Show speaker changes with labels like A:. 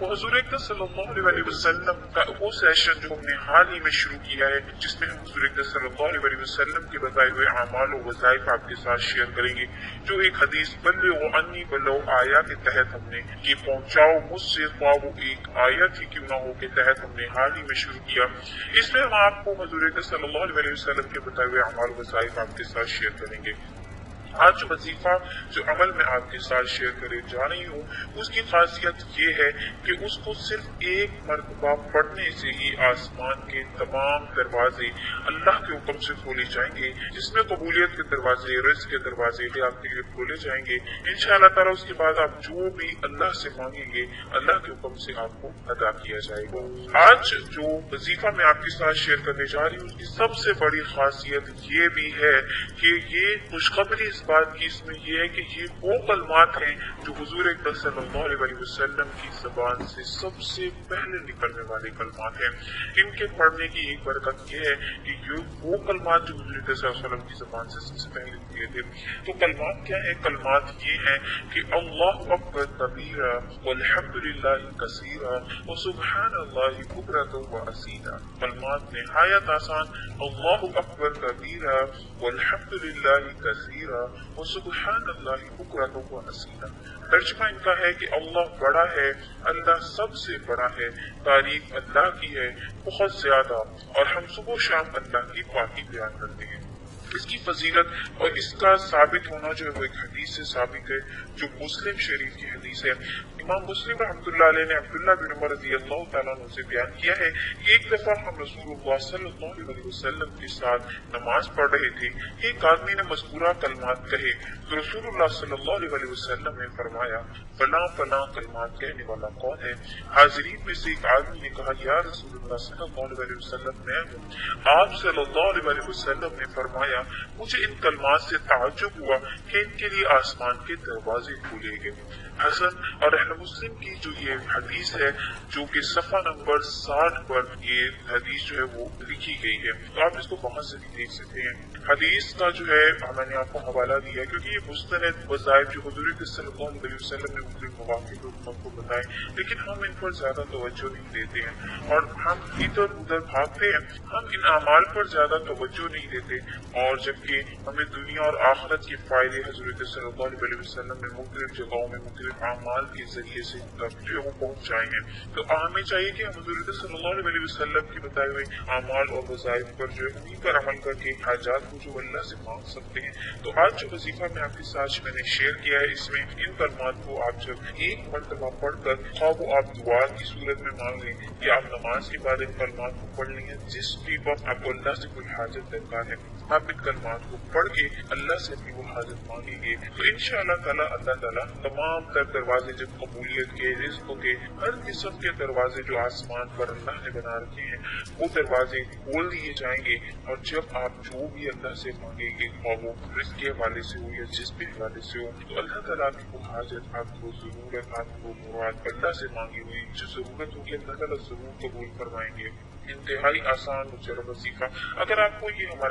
A: वो हुजूर अकरम सल्लल्लाहु अलैहि वसल्लम का वो सेशन जो हमने हाल ही में शुरू किया है, जिसमें हम हुजूर अकरम सल्लल्लाहु अलैहि वसल्लम के बताए हुए अमाल और वज़ाइफ आपके साथ शेयर करेंगे, जो एक हदीस बल्लिगू अन्नी वलो आया के तहत हमने कि पहुंचाओ मुझसे ख्वाह वो एक आयत ही क्यों ना हो के तहत हमने हाल ही में शुरू किया। इसमें हम आपको हुजूर अकरम सल्लल्लाहु अलैहि वसल्लम के बताए हुए अमाल और वज़ाइफ आपके साथ शेयर करेंगे। आज जो वजीफा जो अमल में आपके साथ शेयर करे जा रही हूँ, उसकी खासियत ये है कि उसको सिर्फ एक मरतबा पढ़ने से ही आसमान के तमाम दरवाजे अल्लाह के हुक्म से खोले जाएंगे, जिसमें कबूलियत के दरवाजे, रिज़्क़ के दरवाजे आपके लिए खोले जाएंगे इंशाअल्लाह ताला। उसके बाद आप जो भी अल्लाह से मांगेंगे अल्लाह के हुक्म से आपको अदा किया जाएगा। आज जो वजीफा मैं आपके साथ शेयर करने जा रही हूँ, उसकी सबसे बड़ी खासियत ये भी है कि ये खुशखबरी बात की इसमें यह है कि ये वो कलमात हैं जो हुजूर अकरम सल्लल्लाहु अलैहि वसल्लम की जबान से सबसे पहले निकलने वाले कलमात हैं। इनके पढ़ने की एक बरकत यह है कि ये वो कलमात जो हुजूर अकरम सल्लल्लाहु अलैहि वसल्लम की जबान से सबसे पहले निकले थे। तो कलमात क्या है? कलमात ये हैं कि अल्लाहु अकबर कबीरा वल्हम्दुलिल्लाहि कसीरा व सुब्हानल्लाहि बुकरतन व असीला। कलमात निहायत आसान, अल्लाहु अकबर कबीरा वल्हम्दुलिल्लाहि कसीरा वो सुब्हानल्लाहि बुकरतन व असीला। तर्जुमा इनका है कि अल्लाह बड़ा है, अल्लाह सबसे बड़ा है, तारीफ अल्लाह की है बहुत ज्यादा, और हम सुबह शाम अल्लाह की पाकी बयान करते हैं। इसकी फजीलत और इसका साबित होना जो है वो एक हदीस से साबित है, जो मुस्लिम शरीफ की हदीस है। इमाम मुस्लिम रहमतुल्लाह अलैह ने अब्दुल्लाह बिन उमर रज़ियल्लाहु तआला अन्हु से बयान किया है कि एक दफा हम रसूलुल्लाह सल्लल्लाहु अलैहि वसल्लम के साथ नमाज पढ़ रहे थे। एक आदमी ने मज़कूरा कलमात कहे तो रसूलुल्लाह सल्लल्लाहु अलैहि वसल्लम ने फरमाया, फलां फलां कलमात कहने वाला कौन है? हाजिरीन में से एक आदमी ने कहा, या रसूलुल्लाह सल्लल्लाहु अलैहि वसल्लम मैं हूँ। आप सल्लल्लाहु अलैहि वसल्लम ने फरमाया, मुझे इन कलमात से ताज्जुब हुआ कि इनके लिए आसमान के दरवाजे खोले गए। हसन और अहले मुस्लिम की जो ये हदीस है, जो कि सफा नंबर 60 पर ये हदीस जो है वो लिखी गई है, तो आप इसको बहुत से भी देख सकते हैं। हदीस का जो है मैंने आपको हवाला दिया क्योंकि ये मुस्तनद वज़ाइफ जो हुज़ूर सल्लल्लाहु अलैहि वसल्लम ने मुख्तलिफ मौक़े पर हमको बताए, लेकिन हम इन पर ज्यादा तवज्जो नहीं देते हैं और हम इधर उधर भागते हैं। हम इन अमाल पर ज्यादा तवज्जो नहीं देते, और जबकि हमें दुनिया और आखिरत के फायदे हुज़ूर सल्लल्लाहु अलैहि वसल्लम ने मुख्तलिफ जगहों में मुख्तलिफ अमाल के जरिए से तक जो है वो पहुंचाए हैं। तो हमें चाहिए कि हम हुज़ूर सल्लल्लाहु अलैहि वसल्लम के बताए हुए अमाल और वज़ाइफ पर जो है उन्हीं पर अमल करके हाजात जो अल्लाह से मांग सकते हैं। तो आज जो वजीफा मैं आपके साथ मैंने शेयर किया है, इसमें इन कलमात को आप जब एक मरतबा पढ़कर, खा वो आप दुआ की सूरत में मांग लें या आप नमाज के बाद इन कलमात को पढ़ लें, जिस भी वक्त आपको अल्लाह से कोई हाजत दरकार है आप इन कलमात को पढ़ के अल्लाह से अपनी वो हाजत मांगेंगे, तो इंशाअल्लाह ताला अल्लाह ताला तमाम तर दरवाजे जो कबूलियत के, रिज़्क़ के, हर किस्म के दरवाजे जो आसमान पर अल्लाह ने बना रखे हैं वो दरवाजे खोल दिए जाएंगे। और जब आप जो भी अल्लाह से मांगेंगे, वो रिज़्क़ के हवाले से हो या जिस भी हवाले से हो, तो अल्लाह ताला आपकी वो हाजत, आपको जरूरत, आपको मुराद अल्लाह से मांगी हुई जो जरूरत होगी अल्लाह ताला जरूर कबूल फरमाएंगे। इंतहाई आसान और वजीफा। अगर आपको ये हमारा